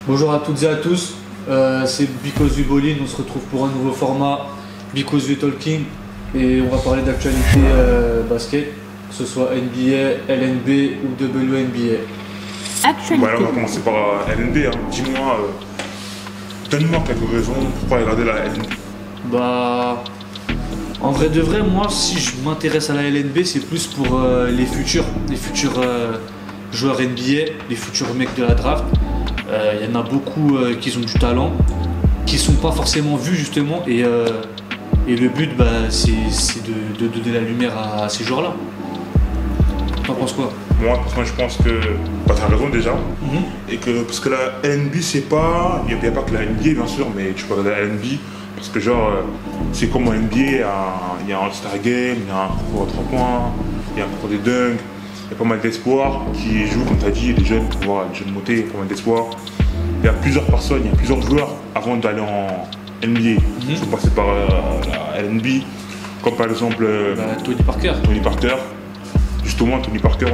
Bonjour à toutes et à tous, c'est Because We Ballin, on se retrouve pour un nouveau format Because We Talking et on va parler d'actualité basket, que ce soit NBA, LNB ou WNBA. Actualité. On va commencer par LNB, hein. Dis-moi, donne-moi quelques raisons pourquoi regarder la LNB. Bah, en vrai de vrai, moi si je m'intéresse à la LNB, c'est plus pour les futurs joueurs NBA, les futurs mecs de la draft. Il y en a beaucoup qui ont du talent, qui sont pas forcément vus justement, et le but c'est de donner la lumière à ces joueurs-là. T'en penses quoi? Moi, je pense que t'as raison déjà, et que parce que la LNB c'est pas, il n'y a pas que la NBA bien sûr, mais tu parles de la LNB parce que genre c'est comme en NBA, il y a un All-Star Game, il y a un concours à 3 points, il y a un concours des dunks. Il y a pas mal d'espoirs qui jouent, comme tu as dit, les jeunes pour voir les jeunes monter, il y a pas mal d'espoirs. Il y a plusieurs personnes, il y a plusieurs joueurs avant d'aller en NBA. Ils sont passés par la LNB, comme par exemple Tony Parker. Justement, Tony Parker,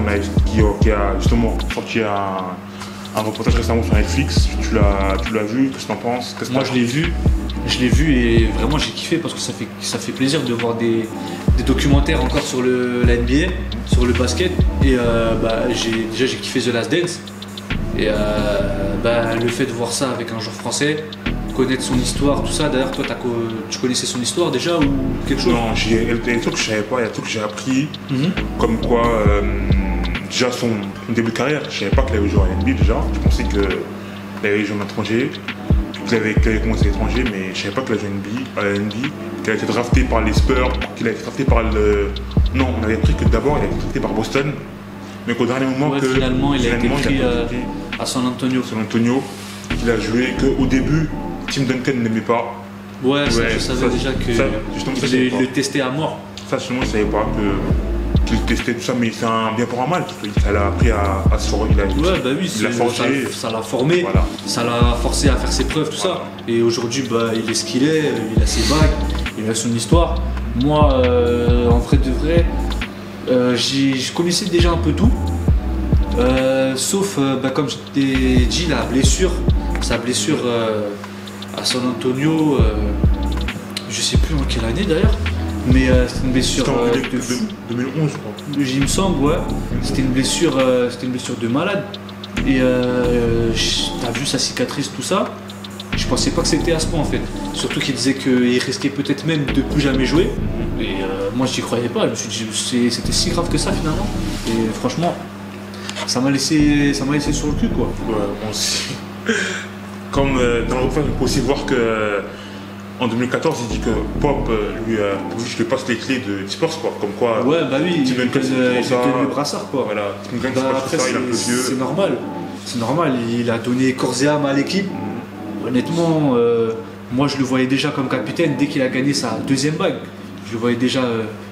qui a justement sorti un reportage récemment sur Netflix. Tu l'as vu, qu'est-ce que tu en penses? Moi je l'ai vu et vraiment j'ai kiffé parce que ça fait plaisir de voir des documentaires encore sur la NBA, sur le basket, et j'ai kiffé The Last Dance, et le fait de voir ça avec un joueur français, connaître son histoire, tout ça. D'ailleurs toi tu connaissais son histoire déjà ou quelque chose? Non, il y a des trucs que je savais pas, il y a des trucs que j'ai appris, comme quoi déjà son début de carrière, je savais pas qu'il avait joué à NBA déjà, je pensais qu'il avait joué en étranger, qu'il avait commencé à l'étranger, mais je savais pas qu'il avait joué à la NBA, qu'il a été drafté par les Spurs, qu'il a été drafté par le... Non, on avait appris que d'abord il a été drafté par Boston, mais qu'au dernier moment finalement il a été pris à San Antonio. Qu'il a joué qu'au début, Tim Duncan ne l'aimait pas. Ouais, je savais déjà qu'il le testait à mort. Ça, justement, je savais pas qu'il testait tout ça, mais c'est un bien pour un mal. Ça l'a appris à se former. Il l'a forgé. Ça l'a formé, voilà. Ça l'a forcé à faire ses preuves, tout ça. Et aujourd'hui, il est ce qu'il est, il a ses bagues, il a son histoire. Moi, en vrai de vrai, je connaissais déjà un peu tout. Sauf, comme je t'ai dit, sa blessure à San Antonio, je sais plus en quelle année d'ailleurs, mais c'était une blessure de fou. 2011 je crois. Il me semble, ouais. C'était une blessure de malade. Et t'as vu sa cicatrice, tout ça. Je pensais pas que c'était à ce point en fait. Surtout qu'il disait qu'il risquait peut-être même de plus jamais jouer. Et moi j'y croyais pas. Je me suis dit c'était si grave que ça finalement. Et franchement, ça m'a laissé sur le cul quoi. Ouais, moi aussi. Comme dans le repas, on peut aussi voir que en 2014, il dit que Pop lui passe les clés de Spurs quoi. Comme quoi. Ouais, oui, Tim Duncan il a donné le brassard quoi. Voilà. Tim Duncan c'est ça, il est un peu vieux. C'est normal. Il a donné corps et âme à l'équipe. Honnêtement, moi je le voyais déjà comme capitaine dès qu'il a gagné sa deuxième bague. Je le voyais déjà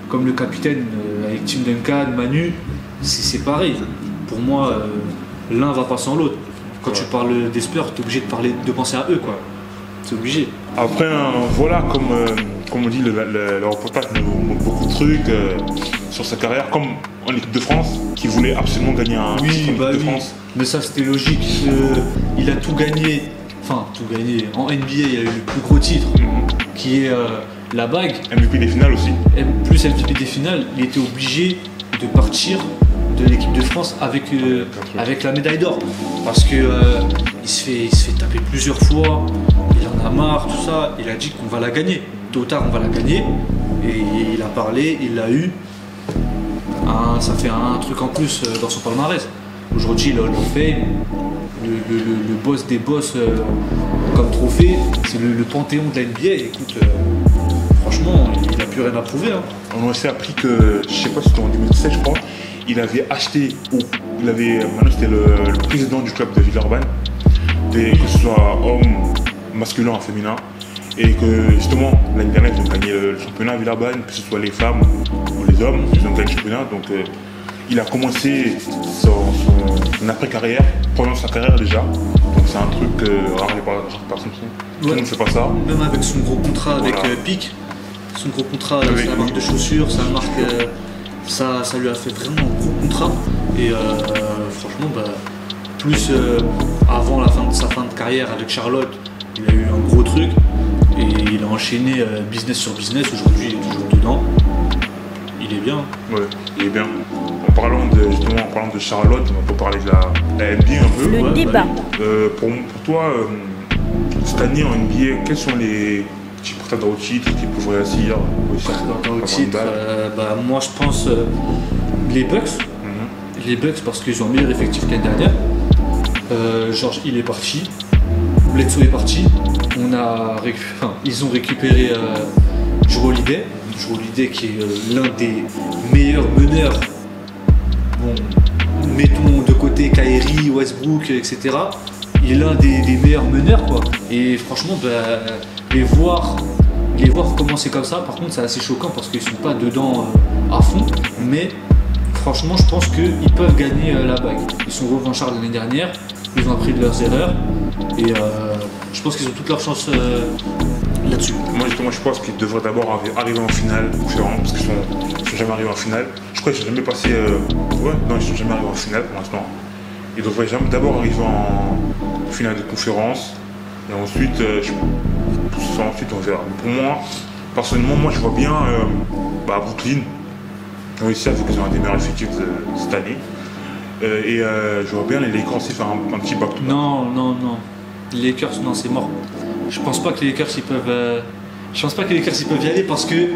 comme le capitaine avec Tim Duncan, Manu. C'est pareil. Pour moi, l'un va pas sans l'autre. Quand tu parles des Spurs, tu es obligé de penser à eux, quoi. C'est obligé. Après, voilà, comme on dit, le reportage nous montre beaucoup de trucs sur sa carrière, comme en équipe de France, qui voulait absolument gagner un titre en équipe de France. Mais ça, c'était logique. Il a tout gagné. Enfin, tout gagné. En NBA, il a eu le plus gros titre, qui est la bague. MVP des finales aussi. Plus MVP des finales, il était obligé de partir de l'équipe de France avec la médaille d'or, parce que il se fait taper plusieurs fois, il en a marre, tout ça. Il a dit qu'on va la gagner, tôt ou tard on va la gagner, et il a parlé, il l'a eu. Ça fait un truc en plus dans son palmarès. Aujourd'hui il a Hall of Fame, le boss des boss comme trophée, c'est le panthéon de la NBA. Écoute, franchement il n'a plus rien à prouver, hein. On a aussi appris que, je sais pas si c'était en 2017 je crois, il avait acheté, maintenant c'était le président du club de Villeurbanne, que ce soit homme, masculin ou féminin, et que justement l'année dernière ils ont gagné le championnat à Villeurbanne, que ce soit les femmes ou les hommes, ils ont gagné le championnat. Donc il a commencé son après-carrière, pendant sa carrière déjà, donc c'est un truc rare, personne tout le monde ne fait pas ça. Même avec son gros contrat avec Pic, son gros contrat avec sa marque de chaussures, sa marque... Ça lui a fait vraiment un gros contrat, et franchement plus avant sa fin de carrière avec Charlotte, il a eu un gros truc et il a enchaîné business sur business. Aujourd'hui, il est toujours dedans. Il est bien. Ouais, il est bien. En parlant de Charlotte, on peut parler de la NBA un peu. Le débat. Pour toi, cette année en NBA, quels sont les petits prétendants au titre qui pourraient réussir Au titre, moi je pense les Bucks. Les Bucks parce qu'ils ont un meilleur effectif que l'année dernière. George Hill est parti. Bledsoe est parti. Ils ont récupéré Jrue Holiday. Jrue Holiday qui est l'un des meilleurs meneurs. Bon, mettons de côté Kyrie, Westbrook, etc. Il est l'un des meilleurs meneurs, quoi. Et franchement, les voir commencer comme ça, par contre, c'est assez choquant parce qu'ils sont pas dedans à fond. Mais franchement, je pense qu'ils peuvent gagner la bague. Ils sont revanchards l'année dernière. Ils ont appris de leurs erreurs. Et je pense qu'ils ont toutes leurs chances là-dessus. Moi, justement, je pense qu'ils devraient d'abord arriver en finale, parce qu'ils sont jamais arrivés en finale. Je crois qu'ils sont jamais passés. Ils sont jamais arrivés en finale pour l'instant. Ils devraient d'abord arriver en finale de conférence. Et ensuite, on verra. Pour moi, personnellement, je vois bien Brooklyn réussir vu qu'ils ont un des meilleurs effectifs de cette année. Je vois bien les Lakers aussi faire un petit back-to-back. Non. Les Lakers, non, c'est mort. Je pense pas que les Lakers ils peuvent. Y aller parce que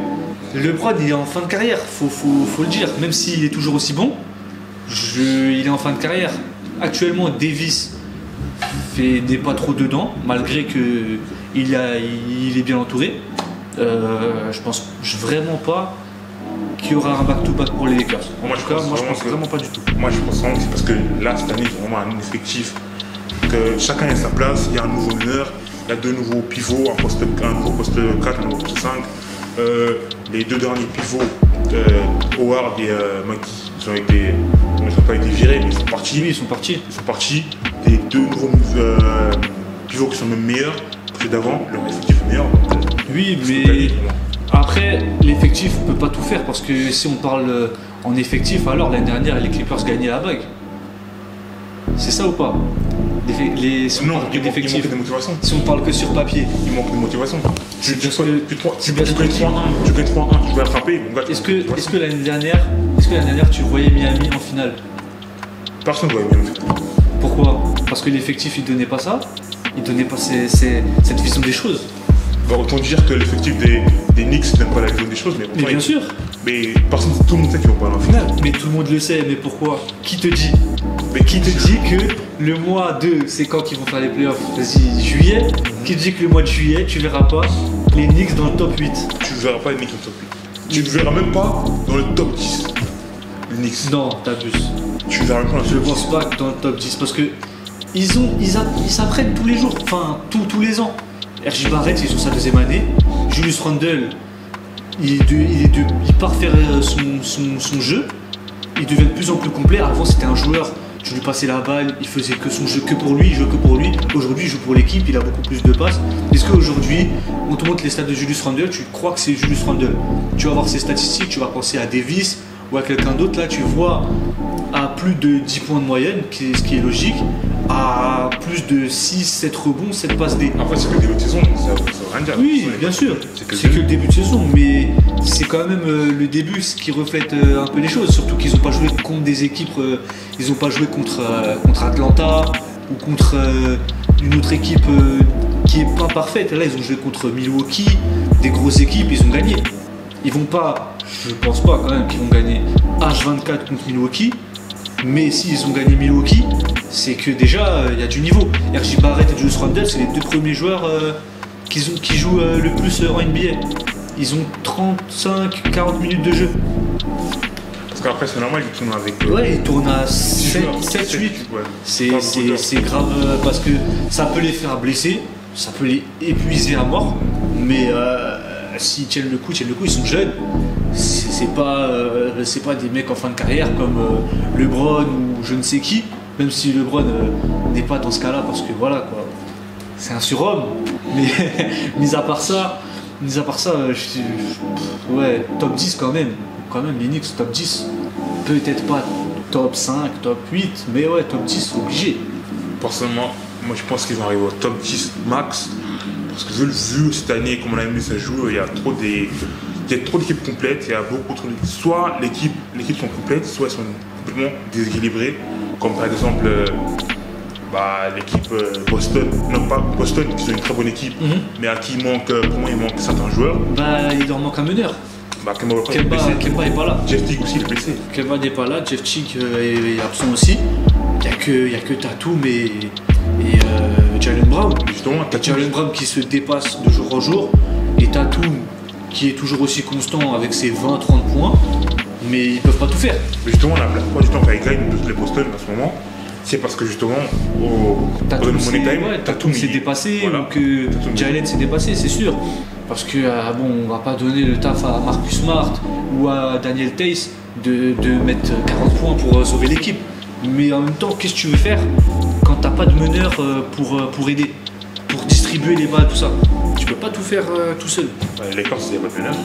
LeBron il est en fin de carrière. Faut le dire. Même s'il est toujours aussi bon, il est en fin de carrière. Actuellement, Davis n'est pas trop dedans, malgré que il est bien entouré. Je pense vraiment pas qu'il y aura un back-to-back pour les Lakers. Moi, je pense vraiment pas du tout. Moi, je pense vraiment que c'est parce que là, cette année, c'est vraiment un effectif que chacun a sa place. Il y a un nouveau meneur, il y a deux nouveaux pivots, un nouveau poste 4, un nouveau poste 5. Les deux derniers pivots, Howard et Mackie, ils n'ont pas été virés, mais ils sont partis. Oui, ils sont partis. Les deux nouveaux pivots qui sont même meilleurs que d'avant, leur effectif est meilleur. Oui, mais après, l'effectif ne peut pas tout faire parce que si on parle en effectif, alors l'année dernière, les Clippers gagnaient la bague. C'est ça ou pas? Si on parle que d'effectifs, si on parle que sur papier, il manque de motivation. Tu gagnes 3-1, tu vas attraper. Est-ce que l'année dernière, tu voyais Miami en finale? Personne ne voyait Miami en finale. Pourquoi? Parce que l'effectif il donnait pas ça, il donnait pas cette vision des choses. Bah, autant dire que l'effectif des Knicks n'aime pas la vision des choses, mais bien sûr. Mais tout le monde sait qu'ils vont pas aller en finale. Mais tout le monde le sait, mais pourquoi? Qui te dit? Qui te dit que le mois de, c'est quand qu'ils vont faire les playoffs? Vas-y, juillet. Qui te dit que le mois de juillet, tu verras pas les Knicks dans le top 8? Tu verras pas les Knicks dans le top 8. Tu ne verras même pas dans le top 10. Les Knicks. Non, t'abuses. Tu verras même pas dans le top 10. Je pense pas que dans le top 10 parce que ils s'apprennent tous les jours, enfin tous les ans. RJ Barrett, il est sur sa deuxième année. Julius Randle, il part faire son jeu. Il devient de plus en plus complet. Avant, c'était un joueur, tu lui passais la balle, il faisait que son jeu, que pour lui, il jouait que pour lui. Aujourd'hui, il joue pour l'équipe, il a beaucoup plus de passes. Est-ce qu'aujourd'hui, on te montre les stats de Julius Randle, tu crois que c'est Julius Randle? Tu vas voir ses statistiques, tu vas penser à Davis ou à quelqu'un d'autre. Là, tu vois à plus de 10 points de moyenne, ce qui est logique, à plus de 6, 7 rebonds, 7 passes D. Après, c'est que le début de saison, ça veut rien dire. Oui, bien sûr, c'est que le début de saison, mais c'est quand même le début qui reflète un peu les choses, surtout qu'ils n'ont pas joué contre des équipes, ils n'ont pas joué contre Atlanta ou contre une autre équipe qui n'est pas parfaite. Là, ils ont joué contre Milwaukee, des grosses équipes, ils ont gagné. Ils vont pas, je pense pas quand même qu'ils vont gagner H24 contre Milwaukee. Mais s'ils ont gagné Milwaukee, c'est que déjà il y a du niveau. RJ Barrett et Julius Randle, c'est les deux premiers joueurs qui jouent le plus en NBA. Ils ont 35-40 minutes de jeu. Parce qu'après c'est normal, ils tournent avec. Ouais, ils tournent à 7-8. Ouais. C'est grave parce que ça peut les faire blesser, ça peut les épuiser à mort. Mais s'ils tiennent le coup, ils sont jeunes. C'est pas des mecs en fin de carrière comme LeBron ou je ne sais qui, même si LeBron n'est pas dans ce cas-là parce que voilà quoi, c'est un surhomme. Mais mis à part ça, ouais, top 10 quand même les Knicks top 10, peut-être pas top 5, top 8, mais ouais top 10 obligé. personnellement, moi je pense qu'ils vont arriver au top 10 max. Parce que vu cette année, comme on a vu ça joue, il y a trop d'équipes complètes, il y a beaucoup trop d'équipes. Soit l'équipe sont complètes, soit elles sont complètement déséquilibrées. Comme par exemple l'équipe Boston, non pas Boston, qui est une très bonne équipe, mais à qui pour moi il manque certains joueurs. Il leur manque un meneur. Kemba est pas là. Jeff Teague aussi il est blessé. Kemba n'est pas là, Jeff Teague est absent aussi. Il n'y a que Tatum et Jaylen Brown. Justement, Jaylen Brown qui se dépasse de jour en jour et Tatum qui est toujours aussi constant avec ses 20-30 points, mais ils peuvent pas tout faire. Mais justement, la plupart du temps quand ils gagnent les Boston en ce moment, c'est parce que justement au Tatum s'est dépassé, voilà. Ou que Jaylen s'est dépassé, c'est sûr. Parce que on va pas donner le taf à Marcus Smart ou à Daniel Theis de mettre 40 points pour sauver l'équipe. Mais en même temps, qu'est-ce que tu veux faire quand t'as pas de meneur pour aider, pour distribuer les balles, tout ça? Tu peux pas tout faire tout seul. Les Lakers, c'est pas de meneur.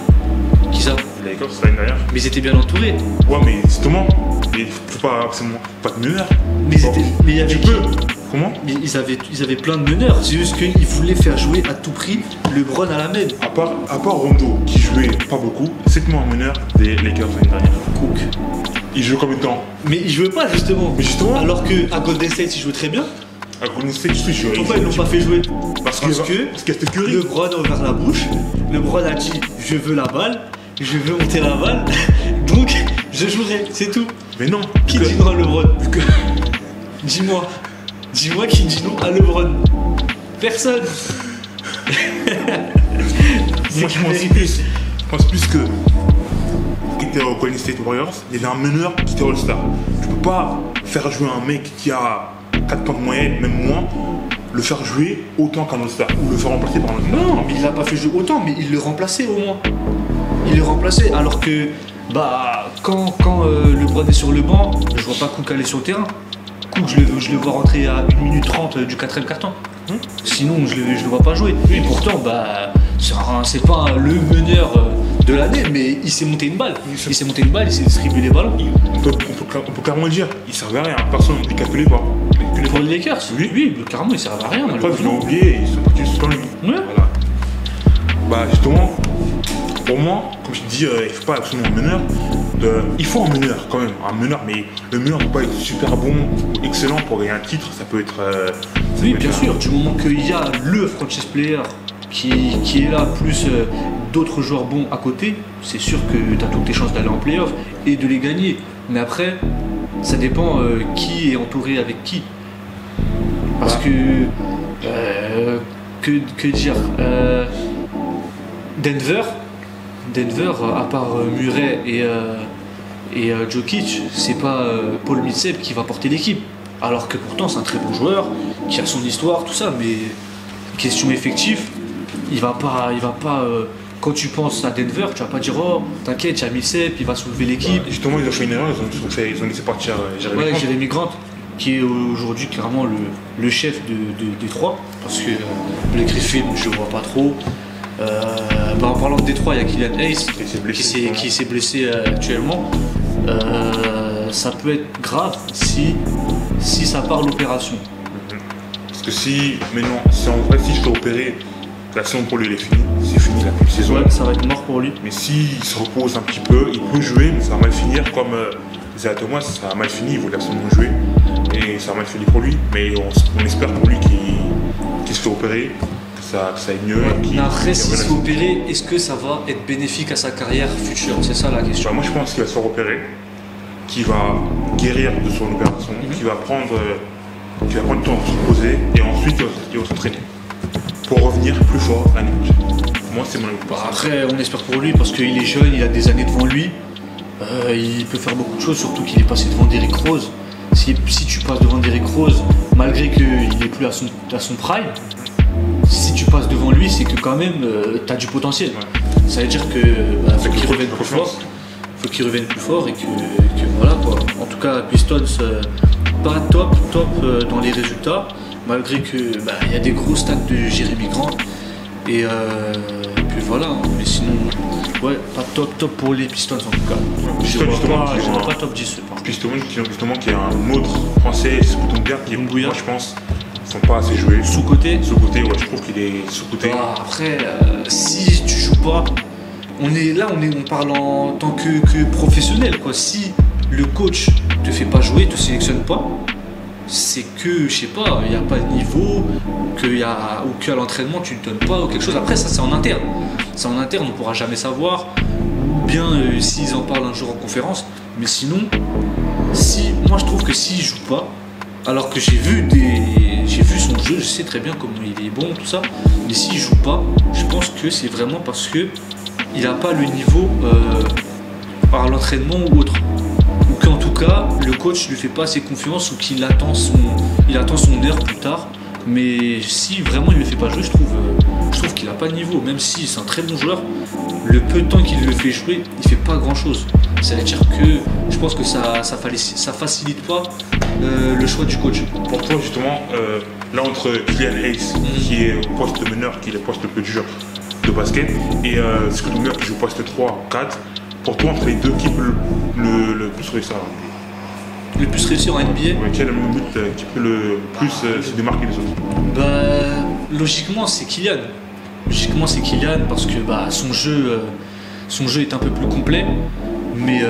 Qui ça? Les Lakers, c'est l'année dernière. Mais ils étaient bien entourés. Ouais, mais justement, il faut pas absolument pas de meneur. Mais il y avait tu peux. Comment? Ils avaient plein de meneurs. C'est juste qu'ils voulaient faire jouer à tout prix LeBron à la main. À part Rondo, qui jouait pas beaucoup, c'est moi un meneur des Lakers l'année dernière. Cook. Il joue combien de temps? Mais il jouait pas justement. Mais justement. Alors qu'à Golden State il jouait très bien. À Golden State il jouait. Pourquoi ils l'ont pas fait jouer? Parce que c'était Curry. LeBron a ouvert la bouche. LeBron a dit je veux la balle, je veux monter la balle, donc je jouerai, c'est tout. Mais non. Qui dit non à LeBron? Dis-moi qui dit non à LeBron. Personne. Moi je pense plus que qui était au Golden State Warriors, il y avait un meneur qui était All-Star. Tu peux pas faire jouer un mec qui a 4 points de moyenne, même moins, le faire jouer autant qu'un All-Star ou le faire remplacer par un All-Star. Non, mais il l'a pas fait jouer autant, mais il le remplaçait au moins. Il le remplaçait alors que quand LeBron est sur le banc, je vois pas Cook aller sur le terrain. Cook, je le vois rentrer à 1 minute 30 du 4ème carton. Sinon, je le vois pas jouer. Et pourtant, c'est pas le meneur de l'année, mais il s'est monté une balle. Il s'est distribué les ballons. On peut carrément le dire, il servait à rien. Personne ne calculait pas. Pour les Lakers, oui, carrément, il servait à rien. Après, ils l'ont oublié, ils sont partis sur lui. Ouais. Voilà. Justement, pour moi, comme je te dis, il faut pas absolument un meneur. Il faut un meneur quand même, un meneur, mais le meneur ne peut pas être super bon ou excellent pour gagner un titre. Ça peut être. Oui, bien sûr, du moment qu'il y a le franchise player qui est là, plus d'autres joueurs bons à côté, c'est sûr que tu as toutes tes chances d'aller en playoff et de les gagner. Mais après, ça dépend qui est entouré avec qui. Parce que dire Denver, à part Murray et Jokic, c'est pas Paul Millsap qui va porter l'équipe. Alors que pourtant c'est un très bon joueur, qui a son histoire, tout ça, mais question effectif, il va pas quand tu penses à Denver, tu vas pas dire oh t'inquiète, il y a Millsap, il va soulever l'équipe. Justement ils ont fait une erreur, ils ont laissé partir Jeremy Grant, qui est aujourd'hui clairement le chef de Détroit, parce que Blake Griffin je vois pas trop. En parlant de Détroit, il y a Killian Hayes qui s'est blessé actuellement. Ça peut être grave si ça part l'opération. Parce que si je peux opérer, la saison pour lui elle est finie. C'est fini la saison. Ouais, ça va être mort pour lui. Mais s'il se repose un petit peu, il peut jouer, mais ça va mal finir comme Isaiah Thomas, ça a mal fini, il voulait absolument jouer. Et ça a mal fini pour lui. Mais on espère pour lui qu'il se fait opérer. Que ça aille mieux. Mais après, s'il se fait opérer, est-ce que ça va être bénéfique à sa carrière future? C'est ça la question. Moi je pense qu'il va se faire opérer, qu'il va guérir de son opération, qu'il va prendre le temps de se reposer et ensuite il va s'entraîner pour revenir plus fort l'année prochaine. Moi c'est mon avis. Après on espère pour lui parce qu'il est jeune, il a des années devant lui, il peut faire beaucoup de choses, surtout qu'il est passé devant Derrick Rose. Si tu passes devant Derrick Rose, malgré qu'il n'est plus à son prime, si tu passes devant lui, c'est que quand même tu as du potentiel. Ouais. Ça veut dire que faut qu'il revienne plus fort. Faut qu'il revienne plus fort et que voilà quoi. En tout cas, Pistons pas top dans les résultats, malgré que y a des gros stats de Jeremy Grant et que puis voilà, hein. Mais sinon, ouais, pas top pour les Pistons en tout cas. Je vois pas top 10 ce part. Justement, qui est un autre français, Scoutenberg, qui moi je pense ne sont pas assez joués. Sous-côté, ouais, je trouve qu'il est sous-côté. Bah, après, si tu joues pas, on parle en tant que professionnel, quoi. Si le coach te fait pas jouer, te sélectionne pas, c'est que, je sais pas, il n'y a pas de niveau, ou qu'à l'entraînement tu ne donnes pas ou quelque chose. Après, ça c'est en interne. C'est en interne, on ne pourra jamais savoir. Ou bien s'ils en parlent un jour en conférence. Mais sinon, moi je trouve que s'il joue pas, alors que j'ai vu son jeu, je sais très bien comment il est bon, tout ça. Mais s'il joue pas, je pense que c'est vraiment parce que il n'a pas le niveau par l'entraînement ou autre. Ou qu'en tout cas, le coach ne lui fait pas assez confiance ou qu'il attend son heure plus tard. Mais si vraiment il ne le fait pas jouer, je trouve qu'il n'a pas de niveau. Même si c'est un très bon joueur, le peu de temps qu'il le fait jouer, il ne fait pas grand chose. C'est-à-dire que je pense que ça facilite pas le choix du coach. Pour toi justement, là entre Killian Hayes, qui est au poste de meneur, qui est le poste le plus dur de basket, et Scoutenberg qui joue poste 3, 4, pour toi entre les deux, qui peut le plus réussir? Le plus réussir en NBA? Ouais, quel est le but qui peut le plus se démarquer des autres? Bah, logiquement c'est Killian. Parce que son jeu est un peu plus complet. Mais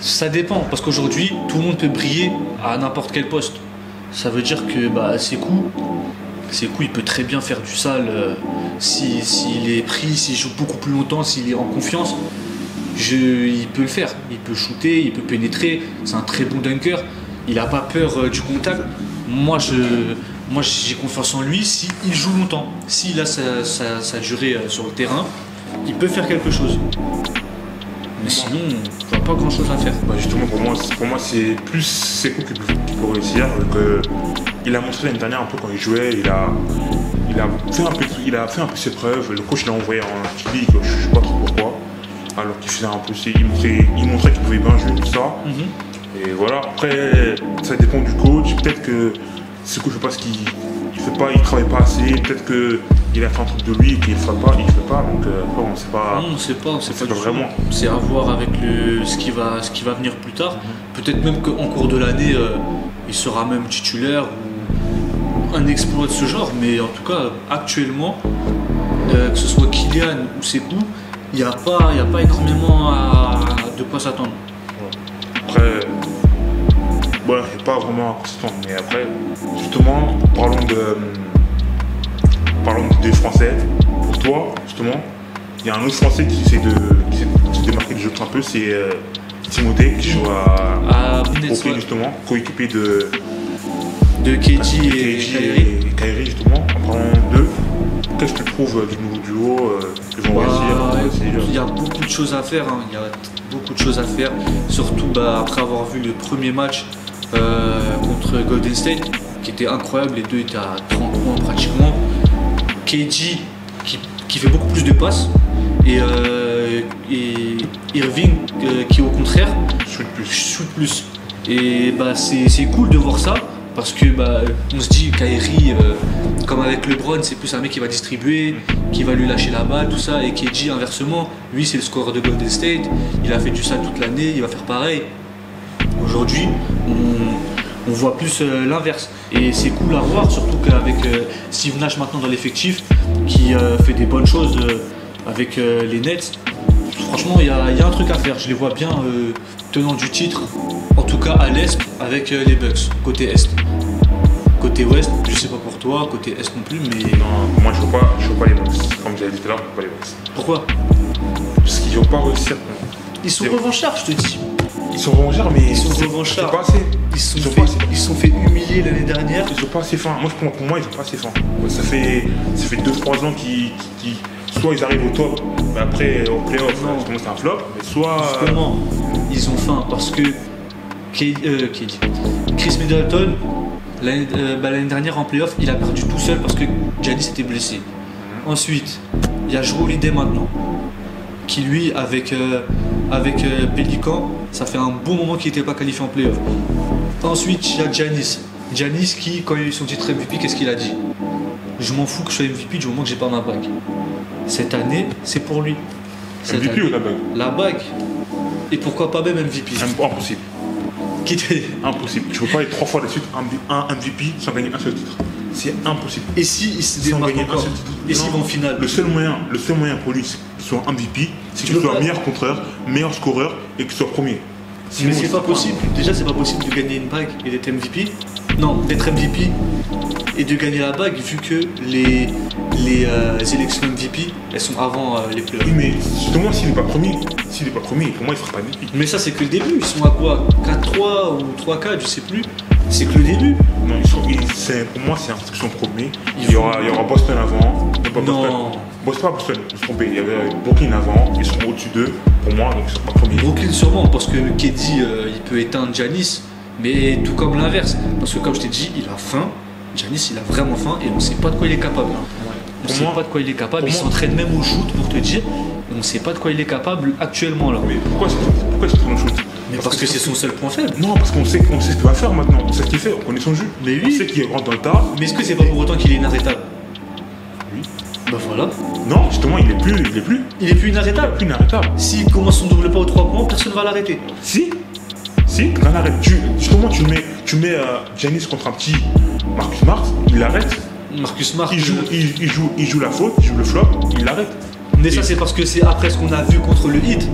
ça dépend, parce qu'aujourd'hui, tout le monde peut briller à n'importe quel poste. Ça veut dire que Sekou, il peut très bien faire du sale s'il est pris, s'il joue beaucoup plus longtemps, s'il est en confiance. Il peut le faire, il peut shooter, il peut pénétrer, c'est un très bon dunker, il n'a pas peur du contact. Moi j'ai confiance en lui s'il joue longtemps, s'il a sa durée sur le terrain, il peut faire quelque chose. Mais sinon, je vois pas grand chose à faire. Justement, pour moi c'est plus Sekou qui peut réussir. Il a montré l'année dernière un peu quand il jouait, il a fait un peu ses preuves. Le coach l'a envoyé en G-League, je sais pas trop pourquoi. Alors qu'il faisait un peu, il montrait qu'il pouvait bien jouer tout ça. Et voilà, après ça dépend du coach. Peut-être que Sekou, je sais pas ce qu'il fait pas, il travaille pas assez. Peut-être qu'il a fait un truc de lui et qu'il le fait pas. Donc on sait pas. Non, on sait pas vraiment. C'est à voir avec ce qui va venir plus tard. Peut-être même qu'en cours de l'année, il sera même titulaire ou un exploit de ce genre. Mais en tout cas, actuellement, que ce soit Killian ou Sekou, il n'y a pas énormément de quoi s'attendre. Après, il n'y a pas vraiment à quoi s'attendre. Mais après, justement, parlons des Français. Pour toi, justement, il y a un autre Français qui essaie de se démarquer du jeu un peu, c'est Timothée, qui joue à Brooklyn, justement, coéquipier de KG et Kyrie, justement. En parlant d'eux, qu'est-ce que tu trouves du nouveau duo qu'ils vont réussir? Il y a beaucoup de choses à faire. Surtout après avoir vu le premier match contre Golden State, qui était incroyable. Les deux étaient à 30 points pratiquement. KG qui fait beaucoup plus de passes. Et Irving qui au contraire shoot plus. Et c'est cool de voir ça. Parce que on se dit Kyrie, comme avec LeBron, c'est plus un mec qui va distribuer, qui va lui lâcher la balle, tout ça. Et KG inversement, lui c'est le scoreur de Golden State, il a fait du sale toute l'année, il va faire pareil. Aujourd'hui, on voit plus l'inverse. Et c'est cool à voir, surtout qu'avec Steve Nash maintenant dans l'effectif, qui fait des bonnes choses avec les Nets. Franchement, il y a un truc à faire. Je les vois bien tenant du titre, en tout cas à l'Est, avec les Bucks, côté Est. Côté Ouest, je sais pas pour toi, côté Est non plus, mais... Non, moi je vois pas les Bucks. Comme j'avais dit tout à l'heure, je vois pas les Bucks. Pourquoi? Parce qu'ils vont pas réussir. Ils sont revanchards, je te dis. Ils sont revanchards, mais ils sont revanchards. Pas assez. Ils se sont fait humilier l'année dernière. Ils sont pas assez fins. Pour moi, ils sont pas assez fins. Ça fait 2-3 ans qu'ils soit ils arrivent au top, mais après au playoff, c'est un flop, mais soit... Justement, ils ont faim parce que Chris Middleton, l'année dernière en playoff, il a perdu tout seul parce que Giannis était blessé. Ensuite, il y a Jrue Holiday maintenant, qui lui, avec Pélican, ça fait un bon moment qu'il n'était pas qualifié en playoff. Ensuite, il y a Giannis qui, quand il a eu son titre MVP, qu'est-ce qu'il a dit? je m'en fous que je sois MVP du moment que j'ai pas ma bague. Cette année, c'est pour lui. MVP ou la bague? La bague. Et pourquoi pas même MVP? Impossible. Impossible. Tu peux pas être 3 fois de suite un MVP sans gagner un seul titre. C'est impossible. Et si il se démarque encore? Et s'il va en finale? Le seul moyen pour lui, qu'il soit MVP, c'est qu'il soit meilleur contreur, meilleur scoreur et qu'il soit premier. Mais c'est pas possible. Déjà, c'est pas possible de gagner une bague et d'être MVP. Non, d'être MVP et de gagner la bague vu que les élections MVP, elles sont avant les playoffs. Oui, mais justement, s'il n'est pas premier, pour moi, il sera pas MVP. Mais ça, c'est que le début. Ils sont à quoi? 4-3 ou 3-4, je sais plus. C'est que le début. Non, pour moi, c'est un premier. Il y aura Boston avant. Non. Boston, je me suis trompé. Il y avait Brooklyn avant. Ils sont au-dessus d'eux. Pour moi, donc ils sont pas premiers. Brooklyn sûrement, parce que KD, il peut éteindre Giannis. Mais tout comme l'inverse. Parce que comme je t'ai dit, il a faim. Giannis, il a vraiment faim et on ne sait pas de quoi il est capable. On ne sait pas de quoi il est capable. Il s'entraîne même au shoot pour te dire. Et on ne sait pas de quoi il est capable actuellement là. Mais pourquoi il s'entraîne au shoot? Mais parce que c'est son seul point faible. Non, parce qu'on sait ce qu'il va faire maintenant. On sait ce qu'il fait, on connaît son jeu. Mais oui. On sait qu'il rentre dans le tas. Mais est-ce que c'est pas pour autant qu'il est inarrêtable? Oui. Bah voilà. Non, justement, il est plus. Il est plus inarrêtable. S'il commence son double pas aux 3 points, personne ne va l'arrêter. Si, quand l'arrête, justement, tu mets Giannis contre un petit Marcus Smart, il l'arrête. Marcus Smart, il joue la faute, il joue le flop, il l'arrête. Mais ça, c'est parce que c'est après ce qu'on a vu contre le Heat,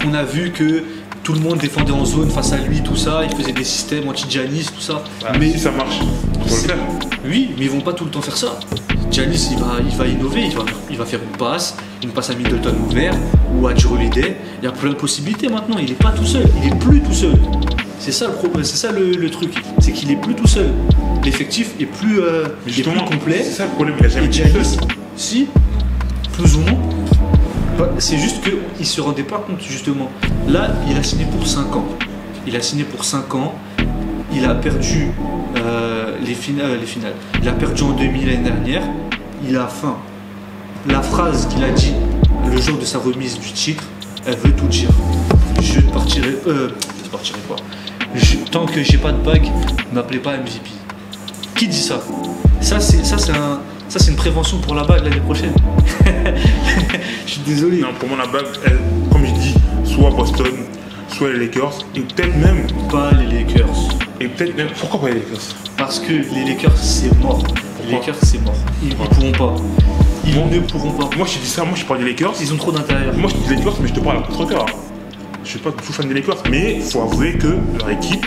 qu'on a vu que tout le monde défendait en zone face à lui, tout ça, il faisait des systèmes anti-Giannis, tout ça. Bah, mais si ça marche, il faut le faire. Oui, mais ils vont pas tout le temps faire ça. Giannis, il va innover, il va faire une passe à Middleton ouvert ou à Drew Holiday. Il y a plein de possibilités maintenant. Il est pas tout seul, il est plus tout seul. C'est ça le problème, c'est ça le truc, c'est qu'il est plus tout seul. L'effectif est plus complet. C'est ça le problème, il a jamais été Giannis, si, plus ou moins. C'est juste qu'il ne se rendait pas compte, justement. Là, il a signé pour 5 ans. Il a perdu les finales. Il a perdu en demi l'année dernière. Il a faim. La phrase qu'il a dit le jour de sa remise du titre, elle veut tout dire. Je ne partirai pas. Tant que j'ai pas de bague, ne m'appelez pas MVP. Qui dit ça? Ça c'est une prévention pour la bague l'année prochaine. Je suis désolé. Non, pour moi, la bague, elle, comme je dis, soit Boston, soit les Lakers, et peut-être même. Pas les Lakers. Et peut-être même. Pourquoi pas les Lakers? Parce que les Lakers, c'est mort. Les Lakers, c'est mort. Ils ne pourront pas. Ils ne pourront pas. Moi, je te dis ça, moi, je parle des Lakers. Ils ont trop d'intérieur. Moi, je te dis Lakers, mais je te parle à contre-cœur. Je suis pas tout fan des Lakers, mais il faut avouer que leur équipe,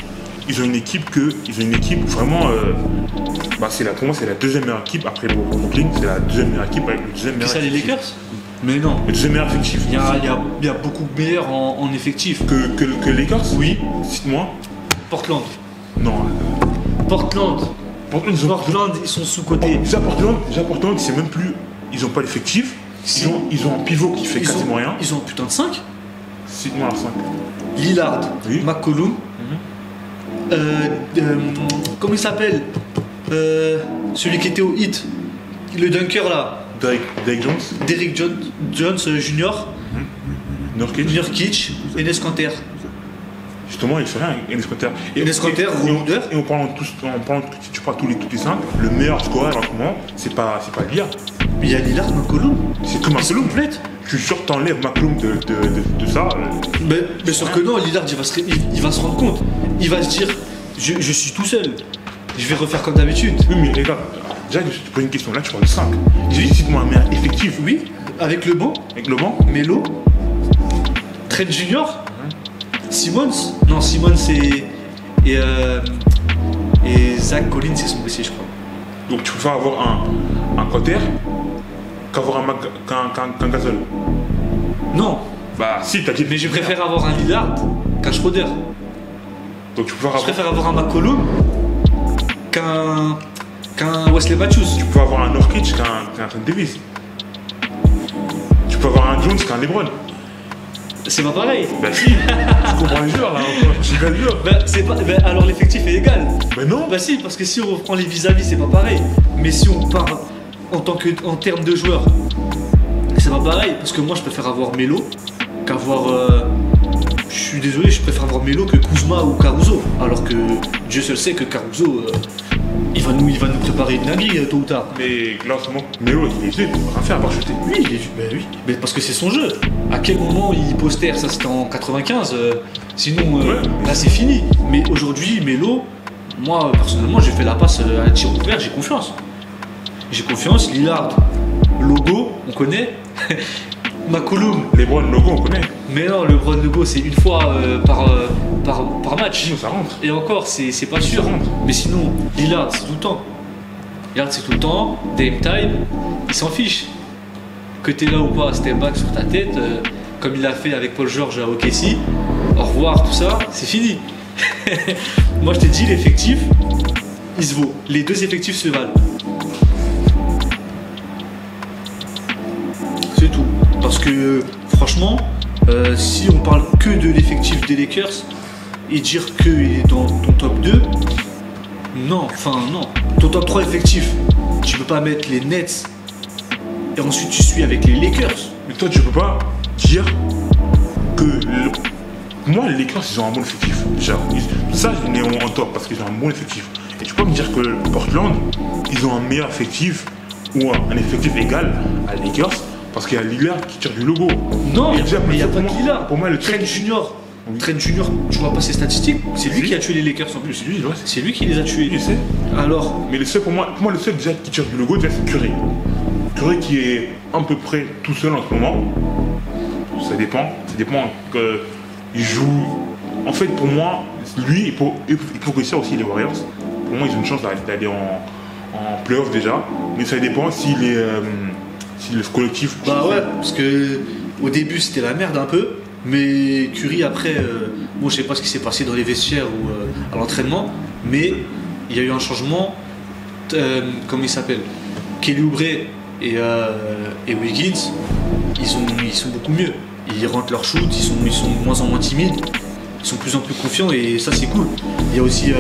ils ont une équipe vraiment. Pour moi, c'est la deuxième meilleure équipe après le Brooklyn. C'est la deuxième meilleure équipe avec le deuxième meilleur. C'est ça les Lakers? Mais non. Le deuxième meilleur effectif. Il y a beaucoup meilleur en effectif. Que les Lakers? Oui. Cite-moi. Portland. Non. Portland, ils sont sous-cotés. Déjà Portland, c'est même plus. Ils ont pas l'effectif. Ils ont un pivot qui fait quasiment rien. Ils ont un putain de 5. Cite-moi un 5. Lillard, oui. McCollum. Comment il s'appelle? Celui qui était au hit, le dunker là. Derrick Jones Jr. Nurkic, Enes Kanter. Justement, il fait rien, Enes Kanter. Enes Kanter, rebondeur. Et on parle si tu prends tous les 5, le meilleur scoreur en ce moment, c'est pas Lillard. Mais il y a Lillard, McCollum. C'est tout McCollum. Je suis sûr que t'enlèves McCollum de ça. Mais sûr que non, Lillard, il va se rendre compte. Il va se dire, je suis tout seul. Je vais refaire comme d'habitude. Oui, mais regarde, déjà, je te pose une question. Là, tu parles de 5. Cite-moi un meilleur effectif. Oui, avec le banc. Melo. Trent Junior. Simmons. Non, Simmons et Zach Collins, c'est son blessé, je crois. Donc, tu préfères avoir un Cotter qu'un Gasol? Non. Bah, si, t'as dit. Mais je préfère avoir un Lillard qu'un Schroeder. Donc, je préfère avoir un McCollum qu'un Wesley Matthews. Tu peux avoir un Nurkic qu'un Anthony Davis. Tu peux avoir un Jones qu'un LeBron. C'est pas pareil. Bah si, tu comprends les joueurs là, c'est pas. Alors l'effectif est égal. Bah non. Bah si, parce que si on reprend les vis-à-vis, c'est pas pareil. Mais si on part en termes de joueurs, c'est pas pareil. Parce que moi je préfère avoir Melo qu'avoir. Je suis désolé, je préfère avoir Melo que Kuzma ou Caruso. Alors que Dieu seul sait que Caruso, il il va nous préparer une dinguerie tôt ou tard. Mais là, en ce moment, Melo, il est vieux, il peut rien faire à part chuter. Oui, oui. Mais parce que c'est son jeu. À quel moment il postère? Ça, c'était en 95. Sinon, là, c'est fini. Mais aujourd'hui, Melo, moi, personnellement, j'ai fait la passe à tir ouvert, j'ai confiance. J'ai confiance. Lillard, logo, on connaît. McCollum. LeBron, logo, on connaît. Mais non, le LeBron logo, c'est une fois par match. Sinon, ça rentre. Et encore, c'est pas sûr. Mais sinon, Lillard, c'est tout le temps. Lillard, c'est tout le temps. Dame Time, il s'en fiche. Que t'es là ou pas, step back sur ta tête, comme il l'a fait avec Paul George à OKC. Au revoir, tout ça, c'est fini. Moi, je t'ai dit, l'effectif, il se vaut. Les deux effectifs se valent. C'est tout. Parce que, franchement, si on parle que de l'effectif des Lakers et dire qu'il est dans ton top 2, non. Ton top 3 effectif, tu peux pas mettre les Nets et ensuite tu suis avec les Lakers. Mais toi, tu peux pas dire que. Moi, les Lakers, ils ont un bon effectif. Déjà, ça, je les mets en top parce qu'ils ont un bon effectif. Et tu peux pas me dire que Portland, ils ont un meilleur effectif ou un effectif égal à Lakers parce qu'il y a Lillard qui tire du logo. Non, mais il n'y a pas que Lillard. Pour moi, le Trent Junior. Oui. Trent Junior, tu vois pas ses statistiques? C'est lui qui a tué les Lakers en plus. C'est lui, ouais. C'est lui qui les a tués. Je sais. Alors. Mais le seul, pour moi, le seul déjà qui tire du logo, déjà, c'est Curry. Curry qui est à peu près tout seul en ce moment. Ça dépend qu'il joue. En fait, pour moi, lui, il faut réussir aussi les Warriors. Pour moi, ils ont une chance d'aller en playoff déjà. Mais ça dépend si le collectif. Bah ouais, parce que au début, c'était la merde un peu. Mais Curry, après, moi je sais pas ce qui s'est passé dans les vestiaires ou à l'entraînement, mais il y a eu un changement. Comment il s'appelle? Kelly Oubre et Wiggins, ils sont beaucoup mieux. Ils rentrent leur shoot, ils sont de moins en moins timides, ils sont de plus en plus confiants et ça c'est cool. Il y a aussi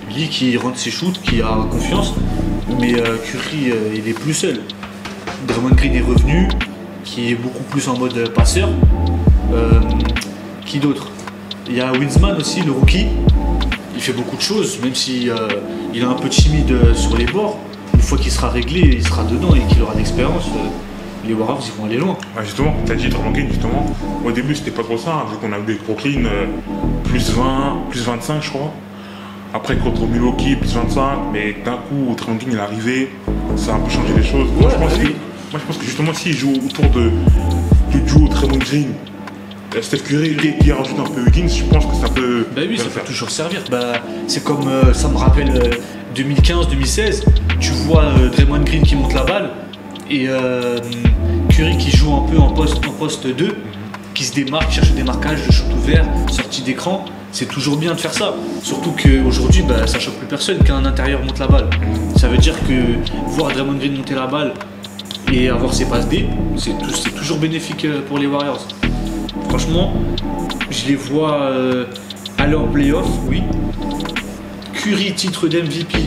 Lee qui rentre ses shoots, qui a confiance, mais Curry il est plus seul. Draymond Green est revenu, qui est beaucoup plus en mode passeur. Qui d'autre? Il y a Winsman aussi, le rookie. Il fait beaucoup de choses, même si il est un peu timide sur les bords. Une fois qu'il sera réglé, il sera dedans et qu'il aura de l'expérience. Les Warriors, ils vont aller loin. Ouais, justement, tu as dit Draymond Green, justement. Au début, c'était pas trop ça, hein, vu qu'on a eu avec Brooklyn, plus 20, plus 25, je crois. Après, contre Milwaukee, plus 25. Mais d'un coup, Draymond Green, il est arrivé. Ça a un peu changé les choses. Ouais, moi, je pense que justement, s'il joue autour du duo Draymond Green, Steph Curry qui rajoute un peu Wiggins, je pense que ça peut. Bah oui, ça peut toujours servir. Bah, c'est comme ça me rappelle 2015-2016. Tu vois Draymond Green qui monte la balle et Curry qui joue un peu en poste 2, qui se démarque, cherche des marquages, le shoot ouvert, sortie d'écran. C'est toujours bien de faire ça. Surtout qu'aujourd'hui, bah, ça choque plus personne qu'un intérieur monte la balle. Ça veut dire que voir Draymond Green monter la balle et avoir ses passes D, c'est toujours bénéfique pour les Warriors. Franchement, je les vois aller en playoff, oui. Curry, titre d'MVP,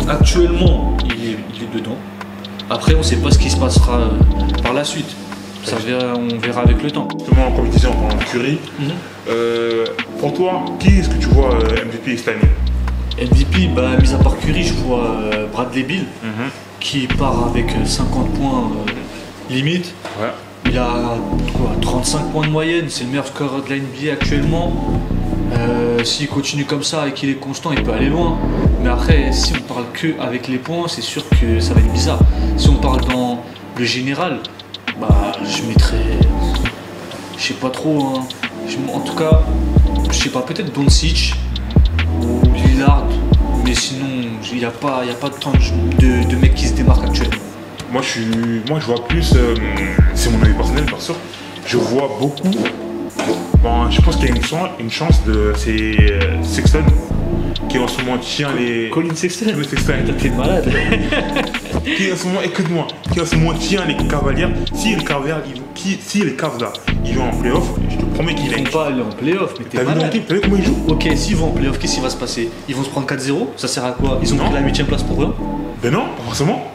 actuellement, il est dedans. Après, on ne sait pas ce qui se passera par la suite. On verra avec le temps. Justement, comme je disais, en parlant de Curry, pour toi, qui est-ce que tu vois MVP cette année? MVP, bah, mis à part Curry, je vois Bradley Beal, qui part avec 50 points limite. Ouais. Il a 35 points de moyenne, c'est le meilleur scoreur de la NBA actuellement. S'il continue comme ça et qu'il est constant, il peut aller loin. Mais après, si on parle que avec les points, c'est sûr que ça va être bizarre. Si on parle dans le général, bah je mettrais, je sais pas trop. Hein. En tout cas, je sais pas, peut-être Doncic ou Lillard. Mais sinon, il n'y a pas tant de mecs qui se démarquent actuellement. Moi, je vois plus, c'est mon avis personnel, bien sûr. Je vois beaucoup. Bon, je pense qu'il y a une chance de Sexton qui en ce moment tient les. Colin Sexton. Colin Sexton. T'es malade. Qui en ce moment, écoute-moi, qui en ce moment tient les Cavaliers. Si les Cavs là, ils vont en playoff, je te promets qu'ils vont pas aller en playoff, mais t'es malade. T'as vu comment ils jouent? Ok, s'ils vont en playoff, qu'est-ce qui va se passer? Ils vont se prendre 4-0, ça sert à quoi? Ils ont pris la 8ème place pour eux? Ben non, pas forcément.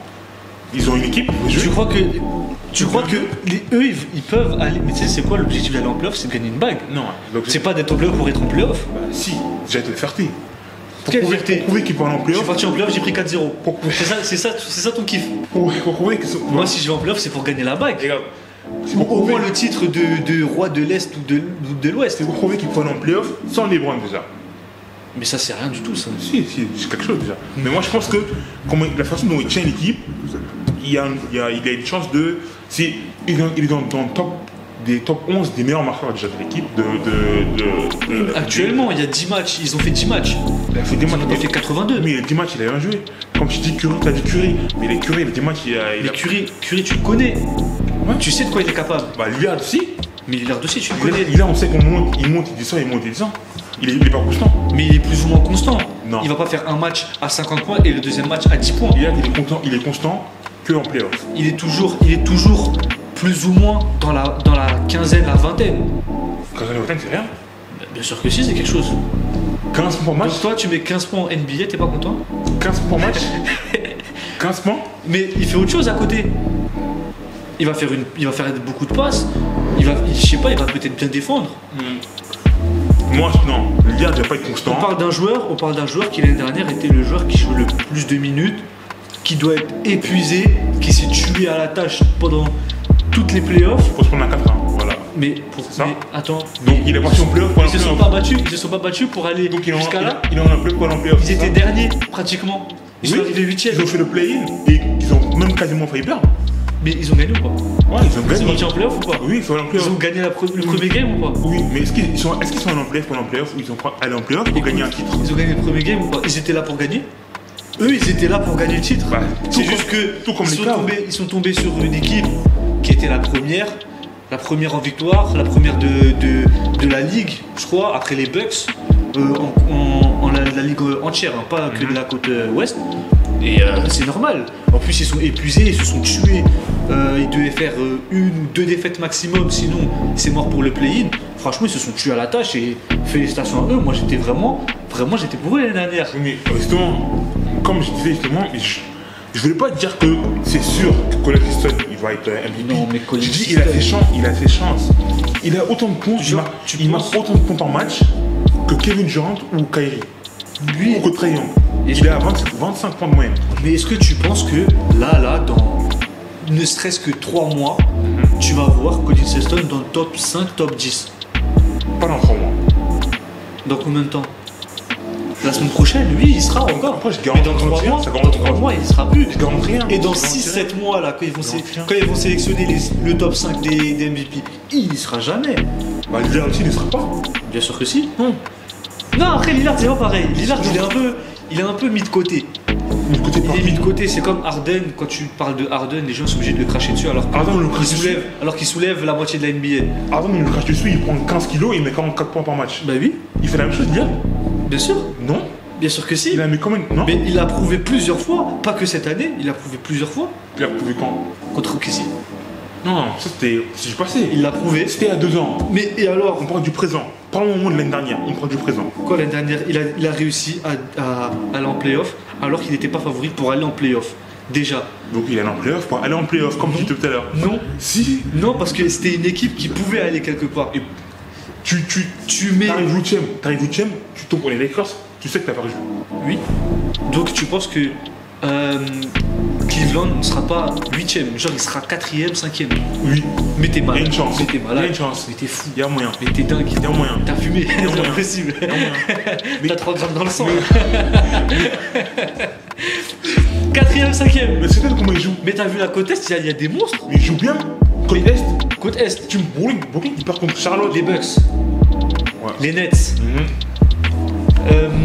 Ils ont une équipe. Tu crois que eux ils peuvent aller. Mais tu sais, c'est quoi l'objectif d'aller en playoff? C'est de gagner une bague. Non. C'est pas d'être en playoff pour être en playoff. Bah, si, déjà être le faire. Quelle fierté? Pour prouver qu'ils peuvent aller en Je suis playoff. parti en playoff, j'ai pris 4-0. Pour- C'est ça ton kiff. Pour prouver qu'ils sont. Moi, si je vais en playoff, c'est pour gagner la bague. Les gars, c'est Au pour prouver- moins le titre de roi de l'Est ou de l'Ouest. c'est pour prouver qu'ils peuvent aller en playoff sans LeBron déjà. Mais ça, c'est rien du tout, ça. Si, c'est quelque chose déjà. Mais moi je pense que la façon dont il tient l'équipe, il a une chance de. Il est dans le des top 11 des meilleurs marqueurs déjà de l'équipe. Actuellement, il y a 10 matchs. Ils ont fait 10 matchs. Il a fait des Ils matchs. ont pas fait 82. Mais il y a 10 matchs, il a rien joué. Comme tu dis Curry, t'as dit Curry. Mais les Curry, les 10 matchs, il a. Mais Curry, tu le connais. Ouais. Tu sais de quoi il est capable. Bah Lillard aussi. Mais Lillard aussi, tu le connais. Lillard, on sait qu'on monte, il descend, il monte, il descend. Il est pas constant. Mais il est plus ou moins constant. Non. Il va pas faire un match à 50 points et le deuxième match à 10 points. Lillard, il est constant que en playoff. Il est toujours plus ou moins dans la quinzaine, la vingtaine. Quand on est c'est rien. Bien sûr que si, c'est quelque chose. 15 points par match. Donc toi, tu mets 15 points en NBA, t'es pas content? 15 points par match. 15 points. Mais il fait autre chose à côté. Il va faire beaucoup de passes. Je sais pas, il va peut-être bien défendre. Moi, non. Lillard ne doit pas être constant. On parle d'un joueur qui l'année dernière était le joueur qui joue le plus de minutes, qui doit être épuisé, qui s'est tué à la tâche pendant toutes les playoffs. Faut se prendre un 4-1. Voilà. Mais ça. attends. Donc il est parti en playoff pour Ils se sont pas battus pour aller Donc il jusqu'à là. en a un playoff pour aller en playoff. Ils étaient derniers pratiquement. Ils sont arrivés 8e. Ils ont fait le play-in et ils ont même quasiment failli perdre. Mais ils ont gagné ou pas? Ouais, ils ont Ils sont gagné. partis en playoff ou pas? Oui, ils sont allés en Ils playoff. ont gagné le premier game ou pas? Oui, mais est-ce qu'ils sont allés en playoff pendant le playoff ou ils sont allés en playoff pour gagner un titre? Ils ont gagné le premier game ou pas? Ils étaient là pour gagner? Eux, ils étaient là pour gagner le titre. Bah, c'est tout juste comme- que tout comme ils, les sont Cavs. tombés, ils sont tombés sur une équipe qui était la première en victoire, la première de la ligue, je crois, après les Bucks, en la ligue entière, hein, pas que de la côte ouest. Et c'est normal. En plus, ils sont épuisés, ils se sont tués. Ils devaient faire une ou deux défaites maximum, sinon c'est mort pour le play-in. Franchement, ils se sont tués à la tâche et félicitations à eux. Moi, j'étais vraiment j'étais pour eux l'année dernière. Mais justement, comme je disais justement, je voulais pas dire que c'est sûr que Colin Sexton il va être MVP. Non, mais Colin je dis Sexton- il a ses chances. Il a autant de points, il marque autant de points par match que Kevin Durant ou Kyrie. Lui, Ou que Trae Young. Et Il est à 25 points de moyenne. mais est-ce que tu penses que là, dans ne serait-ce que 3 mois, tu vas voir Colin Sexton dans le top 5, top 10? Pas dans 3 mois. Dans combien de temps? La semaine prochaine, lui, il sera encore. Après, je Mais garantis dans 3 rien, mois, ça dans garantit 3 rien. mois, il sera plus. Je garantis rien. Et dans Je garantis 6-7 mois, là, quand rien. ils vont sélectionner le top 5 des MVP, il n'y sera jamais. Bah, Lillard aussi, il ne sera pas. Bien sûr que si. Non. Non, après Lillard, c'est pas pareil. Lillard, il est un peu mis de côté. Mais côté Il est mis de côté, c'est comme Harden. Quand tu parles de Harden, les gens sont obligés de le cracher dessus alors Harden, on le crache dessus. qu'il soulève la moitié de la NBA. Avant, il le crache dessus, il prend 15 kilos et il met 44 points par match. Bah oui, Il fait la même chose, Lillard? bien sûr. Non. Bien sûr que si. Il a mis combien? Non. Mais il a prouvé plusieurs fois, pas que cette année, il a prouvé plusieurs fois Il a prouvé quand? contre OKC. Non, ça c'était. C'est du passé. Il l'a prouvé. C'était il y a 2 ans. Mais et alors, On parle du présent. Pas au moment de l'année dernière, on parle du présent. quoi l'année dernière, il a réussi à aller en playoff alors qu'il n'était pas favori pour aller en playoff. Déjà. Donc il est allé en playoff pour aller en playoff, comme je disais tout à l'heure. Non. Si Non, parce que c'était une équipe qui pouvait aller quelque part. et tu mets. t'arrives 8ème, tu tombes pour les Lakers, tu sais que t'as pas joué. Oui. Donc tu penses que Cleveland ne sera pas 8ème, genre il sera 4ème, 5ème. Oui. Mais t'es Il y a malade. une chance. Mais t'es Il y a malade. une chance. Mais t'es fou. Il y a moyen. Mais t'es dingue. Il y a moyen. T'as fumé. C'est moyen. impossible. Il y a moyen. Mais T'as 30 grammes dans le sang. 4ème, 5ème. mais c'est peut-être comment il joue. Mais t'as vu la côte Est, il y a des monstres. Il joue bien. Côte Est, Côte Est. tu me Brooklyn, il perd contre Charlotte. Les Bucks. Ouais. Les Nets.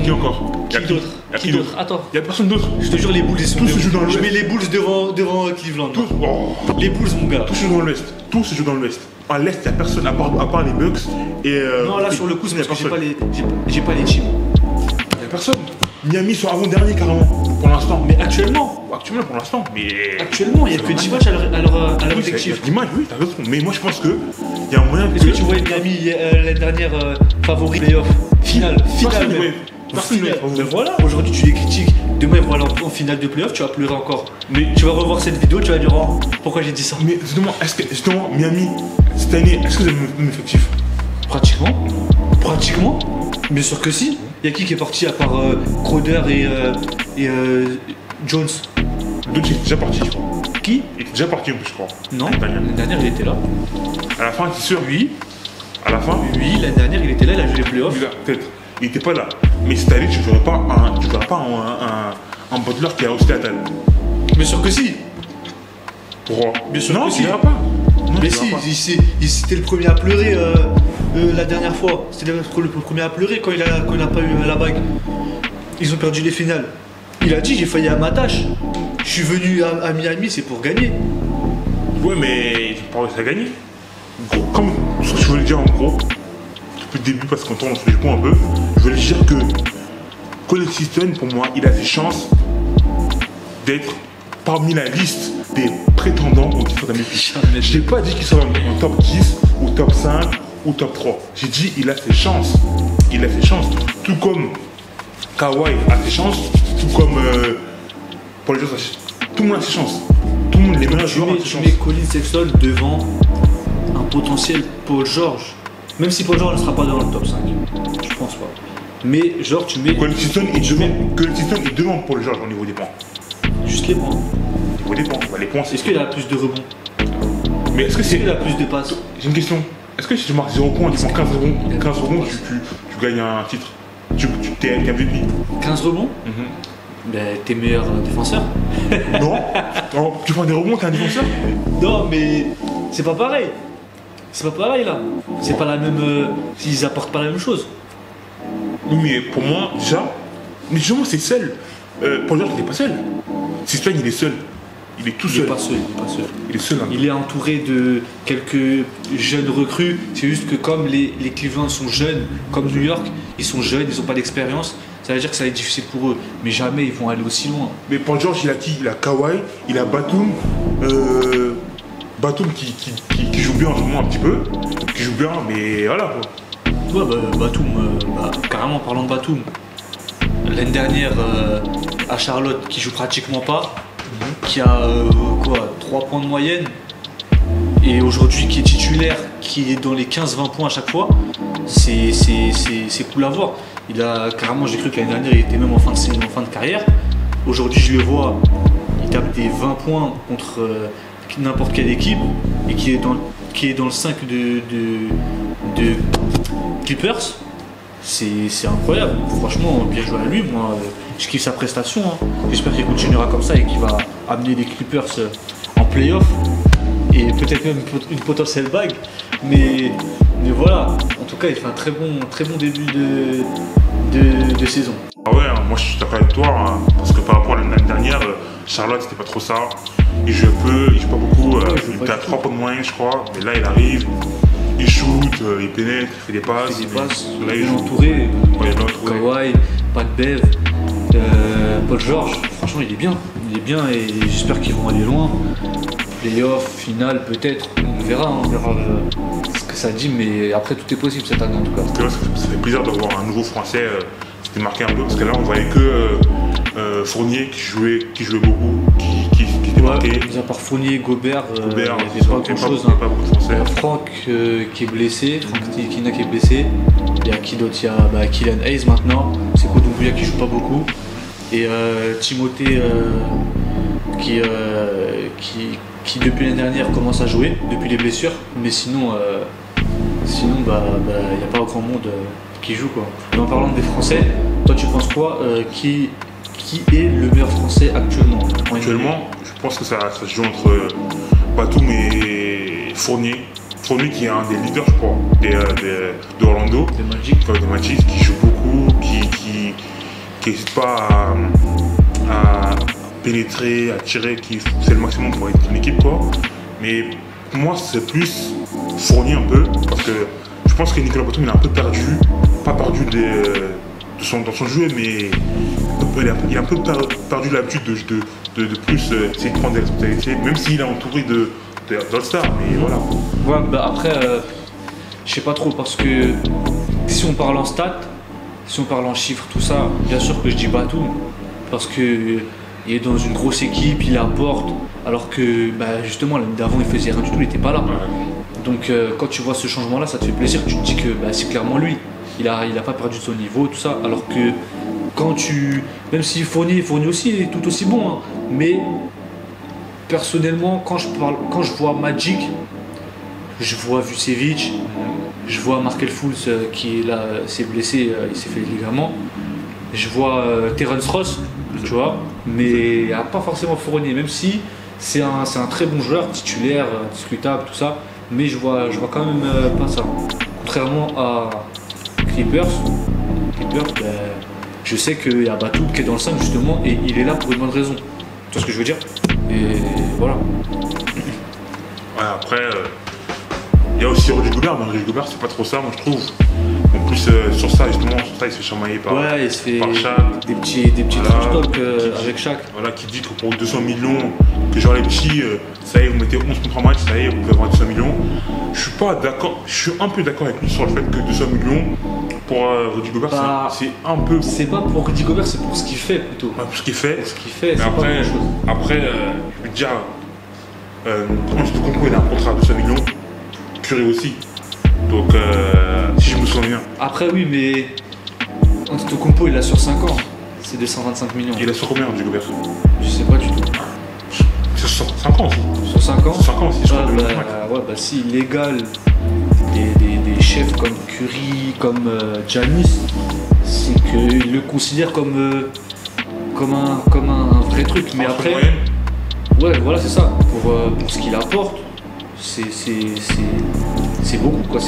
Qui encore? Qui d'autre? Qui d'autre? Attends. Il y a personne d'autre. Je te jure, les Bulls, ils sont Tout se joue dans Je l'Ouest. mets les Bulls devant Cleveland. Tous, oh, Les Bulls, mon gars. tout se joue dans l'Ouest. Tout se joue dans l'Ouest. À l'Est, il n'y a personne à part les Bucks et. Non, là, et- sur le coup, c'est il y a parce que personne. j'ai pas les teams. Il n'y a personne. Miami sont avant-dernier carrément, pour l'instant. Mais actuellement, Actuellement, pour l'instant. Mais. il n'y a que 10 matchs à leur Oui, effectif. c'est l'image, oui, t'as raison. Mais moi, je pense qu'il y a un moyen Est-ce que tu vois Miami l'année dernière favori playoff finale Personne même. ne voit. Personne ne Finale. voit. Ben voilà, aujourd'hui tu les critiques, demain ils vont aller en finale de playoff, tu vas pleurer encore. Mais, Tu vas revoir cette vidéo, tu vas dire oh, pourquoi j'ai dit ça. mais justement, est-ce que justement, Miami, cette année, est-ce que vous avez le même effectif? Pratiquement. Bien sûr que si. y a qui est parti à part Crowder et Jones? D'autres il était déjà parti, je crois. Qui? Il était déjà parti, je crois. Non, L'année dernière. l'année dernière il était là. À la fin, t'es sûr? Oui, À la fin? oui, l'année dernière il était là, il a joué les playoffs. Oui, là, peut-être. Il était pas là. Mais cette année, tu ne verrais pas un Butler qui a aussi la taille. Bien sûr que si. Pourquoi? Bien sûr non, que tu si. ne verras pas. Non, Mais tu si, verras pas. c'était le premier à pleurer la dernière fois. C'était le premier à pleurer quand il a pas eu la bague. Ils ont perdu les finales. Il a dit j'ai failli à ma tâche. Je suis venu à Miami, c'est pour gagner. Ouais, mais ils ont pas réussi à gagner. Gros, comme ce que je voulais dire en gros, depuis le début, parce qu'on tourne sur les ponts un peu, je voulais dire que Colin Sexton, pour moi, il a ses chances d'être parmi la liste des prétendants au titre d'MVP. Jamais. Je n'ai pas dit qu'il sera en top 10 ou top 5 ou top 3. J'ai dit il a ses chances. Il a ses chances. Tout comme Kawhi a ses chances, tout comme Paul George. Tout le monde a ses chances. Tout le monde, les meilleurs joueurs ont ses Tu chances. mets Colin Sexton devant un potentiel Paul George. Même si Paul George ne sera pas dans le top 5. Je pense pas. Mais genre tu mets Colin Sexton est devant Paul George au niveau des points. juste les points. Au niveau des points. Bah, les points, c'est. Est-ce qu'il a plus de rebonds? Mais est-ce que Est-ce c'est. qu'il a plus de passes? J'ai une question. Est-ce que si tu marques 0 points, tu marques 15 rebonds, tu gagnes un titre? Tu t'es MVP? 15 rebonds? Ben, t'es meilleur défenseur? Non. Non, tu prends des rebonds, t'es un défenseur? Non, mais c'est pas pareil. C'est pas pareil là. C'est pas la même. Ils apportent pas la même chose. Oui, mais pour moi, déjà, mais justement, c'est seul. Paul George, il n'est pas seul. Sexton, il est seul. Il est tout Il est seul. pas seul. Il est pas seul. Il est seul. Hein. Il est entouré de quelques jeunes recrues. C'est juste que comme les Cleveland sont jeunes, comme New York, ils sont jeunes, ils n'ont pas d'expérience. Ça veut dire que ça va être difficile pour eux. Mais jamais ils vont aller aussi loin. Mais Paul George, il a qui? Il a Kawhi, il a Batum. Batum qui joue bien en ce moment un petit peu. Qui joue bien, mais voilà quoi. Ouais, bah, Batum, carrément parlant de Batum, l'année dernière à Charlotte, qui joue pratiquement pas, qui a 3 points de moyenne, et aujourd'hui qui est titulaire, qui est dans les 15-20 points à chaque fois, c'est cool à voir. Il a carrément, j'ai cru que l'année dernière il était même en fin de carrière. Aujourd'hui je le vois, il tape des 20 points contre n'importe quelle équipe et qui est dans le 5 de Clippers. C'est incroyable, franchement bien joué à lui, moi je kiffe sa prestation, hein. J'espère qu'il continuera comme ça et qu'il va amener les Clippers en playoff et peut-être même une potentielle bague, mais voilà, en tout cas il fait un très bon début de saison. Ah ouais, hein, moi je suis d'accord avec toi, hein, parce que par rapport à l'année dernière, Charlotte c'était pas trop ça. Il joue peu, il joue pas beaucoup, il était à 3 points de moyenne je crois, mais là il arrive, il shoot, il pénètre, il fait des passes. Là, il est joue. entouré, Ouais, il est entouré. Kawhi, Pat Bev, Paul George, franchement il est bien et j'espère qu'ils vont aller loin. Playoff, finale peut-être, on verra ce que ça dit, mais après tout est possible cette année en tout cas. Parce que là, ça fait plaisir de voir un nouveau français se démarquer un peu, parce que là on voyait que Fournier qui jouait beaucoup, qui était marqué. Mis à part Fournier, Gobert, Gobert, il n'y avait pas grand chose. pas beaucoup de français. Franck qui est blessé, Franck Tikina qui est blessé. Il y a qui d'autre? Il y a Killian Hayes maintenant, c'est Kodoumbouya qui joue pas beaucoup. Et Timothée qui depuis l'année dernière commence à jouer, depuis les blessures. Mais sinon il n'y a pas grand monde qui joue quoi. Et en parlant des Français, toi tu penses quoi qui est le meilleur Français actuellement en NBA? Actuellement, je pense que ça se joue entre Batum et Fournier. Fournier qui est un des leaders, je crois, de Orlando. Des Magic. Des Magic, qui joue beaucoup, qui n'hésite pas à pénétrer, à tirer, qui fait le maximum pour être une équipe, quoi. Mais pour moi, c'est plus Fournier un peu, parce que je pense que Nicolas Batum, il a un peu perdu, pas perdu dans son jeu, mais il a un peu perdu l'habitude de plus essayer de prendre des responsabilités, même s'il est entouré d'All-Star, mais voilà. Ouais, après, je sais pas trop, parce que si on parle en stats, si on parle en chiffres, tout ça, bien sûr que je dis Batum, parce que il est dans une grosse équipe, il apporte, alors que justement l'année d'avant il faisait rien du tout, il était pas là. Ouais. Donc quand tu vois ce changement là, ça te fait plaisir, tu te dis que c'est clairement lui. il a pas perdu son niveau, tout ça. Alors que même si Fournier aussi est tout aussi bon, hein, mais personnellement, quand je vois Magic, je vois Vucevic, je vois Markel Fultz qui là s'est blessé, il s'est fait les ligaments. Je vois Terence Ross, tu vois, mais pas forcément Fournier, même si c'est un très bon joueur, titulaire, discutable, tout ça, mais je vois quand même pas ça. Contrairement à Clippers, je sais qu'il y a Batum qui est dans le 5 justement, et il est là pour une bonne raison. Tu vois ce que je veux dire? Et voilà. Ouais, après, il y a aussi Rudy Gobert, mais Rudy Gobert, c'est pas trop ça, moi je trouve. En plus, sur ça, il se fait chamailler par Shaq. Des petits trash talk avec Shaq. Voilà, qui dit que pour 200 millions, que genre les petits, ça y est, vous mettez 11 contre un match, ça y est, vous pouvez avoir 200 millions. Je suis pas d'accord, je suis un peu d'accord avec lui sur le fait que 200 millions pour Rudy Gobert, c'est un peu. C'est pas pour Rudy Gobert, c'est pour ce qu'il fait plutôt. Ouais, pour ce qu'il fait. Pour ce qu'il fait, mais c'est après, pas grand-chose. Après, je veux dire, quand je te comprends, il a un contrat à 200 millions, Curry aussi. Donc, si je me souviens bien. Après, oui, mais Antetokounmpo, il l'a sur 5 ans. C'est 225 millions. Il a sur combien, Rudy Gobert? Je sais pas du tout. C'est sur 5 ans aussi. Sur 5 ans? Sur 5 ans aussi, je crois. Ouais, bah si, légal, des chefs comme Curry, comme Giannis, c'est qu'ils le considèrent comme un vrai truc. Mais après, ouais, voilà, c'est ça. Pour ce qu'il apporte, c'est beaucoup, quoi.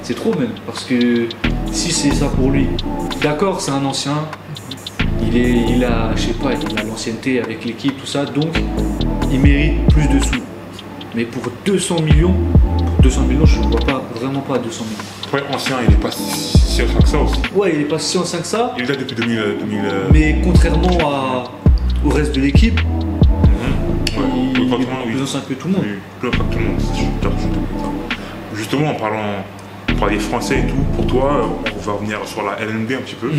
C'est trop même. Parce que si c'est ça pour lui, d'accord, c'est un ancien. Il a, je sais pas, il a l'ancienneté avec l'équipe, tout ça, donc il mérite plus de sous. Mais pour 200 millions, je ne vois vraiment pas 200 millions. Après, ancien, il est pas si ancien que ça aussi. Ouais, il est pas si ancien que ça. Il est là depuis 2000. Mais contrairement au reste de l'équipe, il est plus ancien que tout le monde. Plus ancien que tout le monde. Justement, on parle des Français et tout. Pour toi, on va revenir sur la LNB un petit peu.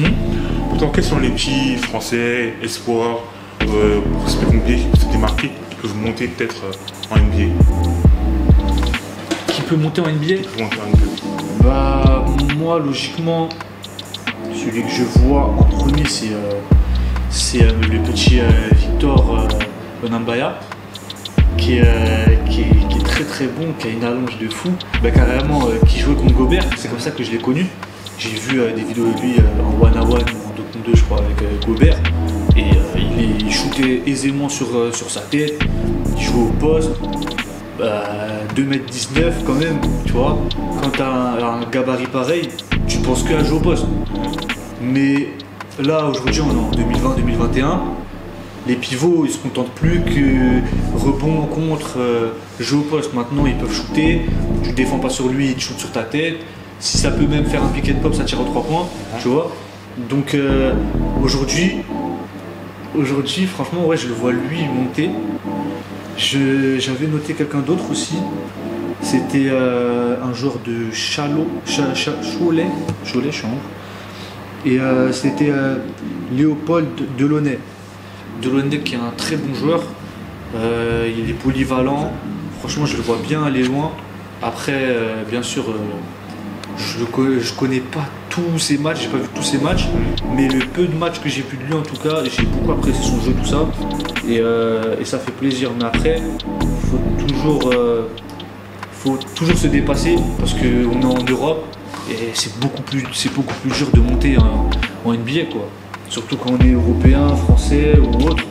Pour toi, quels sont les petits Français, espoirs, prospects NBA qui peuvent se démarquer, qui peuvent monter peut-être en NBA? Qui peut monter en NBA? Bah, moi, logiquement, celui que je vois en premier, c'est le petit Victor Wembanyama, qui est très très bon, qui a une allonge de fou, bah, carrément qui jouait contre Gobert, c'est comme ça que je l'ai connu. J'ai vu des vidéos de lui en 1-on-1 ou en 2 contre 2 je crois avec Gobert, et il shootait aisément sur sa tête, il jouait au poste, 2m19 quand même, tu vois, quand t'as un gabarit pareil, tu penses qu'à jouer au poste. Mais là aujourd'hui on est en 2020-2021, les pivots ils se contentent plus que rebond contre jeu au poste. Maintenant ils peuvent shooter, tu défends pas sur lui, il te shoot sur ta tête. Si ça peut même faire un pick and pop, ça tire aux 3 points, tu vois. Donc aujourd'hui franchement ouais, je le vois lui monter. J'avais noté quelqu'un d'autre aussi. C'était un joueur de Cholet, je suis en ouf. Et c'était Léopold Delaunay. Delaunay qui est un très bon joueur. Il est polyvalent. Franchement, je le vois bien aller loin. Après, bien sûr, je connais pas tous ses matchs, j'ai pas vu tous ses matchs, mais le peu de matchs que j'ai vu de lui en tout cas, j'ai beaucoup apprécié son jeu, tout ça, et ça fait plaisir. Mais après, faut toujours se dépasser parce qu'on est en Europe et c'est beaucoup plus dur de monter en NBA, quoi. Surtout quand on est européen, français ou autre,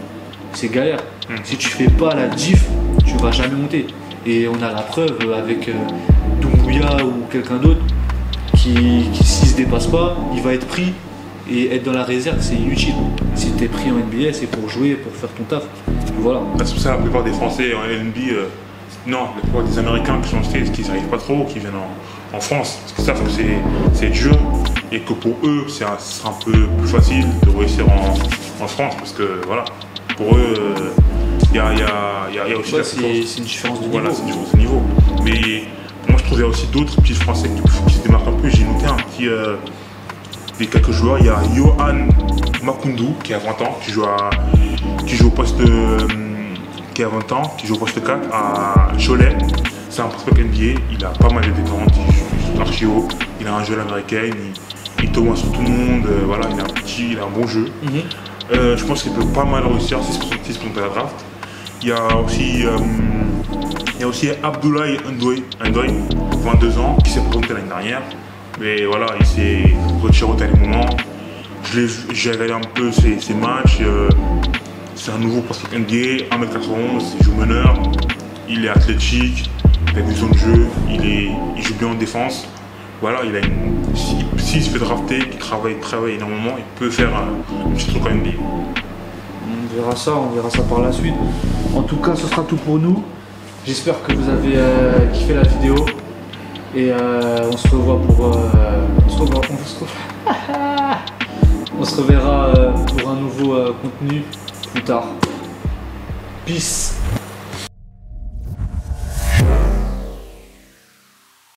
c'est galère. Si tu fais pas la diff, tu vas jamais monter. Et on a la preuve avec Doumbouya ou quelqu'un d'autre qui s'il se dépasse pas, il va être pris, et être dans la réserve c'est inutile. Si tu es pris en NBA, c'est pour jouer, pour faire ton taf. Voilà. C'est pour ça la plupart des Français en NBA, non, la plupart des Américains qui sont States, qui n'arrivent pas trop, qui viennent en France, parce qu'ils savent que c'est dur et que pour eux c'est un peu plus facile de réussir en France, parce que voilà, pour eux il y a aussi c'est une différence de niveau. Voilà, c'est une différence de niveau. Mais moi je trouve qu'il y a aussi d'autres petits Français qui se démarquent un peu. J'ai noté un petit des quelques joueurs. Il y a Johan Makundu qui a 20 ans, qui joue au poste qui a 20 ans, qui joue au poste 4 à Cholet. C'est un prospect NBA, il a pas mal de détente, il joue archi haut, il a un jeu à l'américaine, il il tombe sur tout le monde, voilà, il est un petit, il a un bon jeu. Je pense qu'il peut pas mal réussir si c'est pour la draft. Il y a aussi Abdoulaye Ndoye, 22 ans, qui s'est présenté l'année dernière. Mais voilà, il s'est retiré au dernier moment. J'ai regardé un peu ses matchs. C'est un nouveau prospect NBA, 1m91, il joue meneur, il est athlétique, il a une vision de jeu, il joue bien en défense. Voilà, s'il se fait drafter, qu'il travaille énormément, il peut faire un petit truc en NBA. On verra ça par la suite. En tout cas, ce sera tout pour nous. J'espère que vous avez kiffé la vidéo. Et on se revoit on se reverra pour un nouveau contenu plus tard. Peace.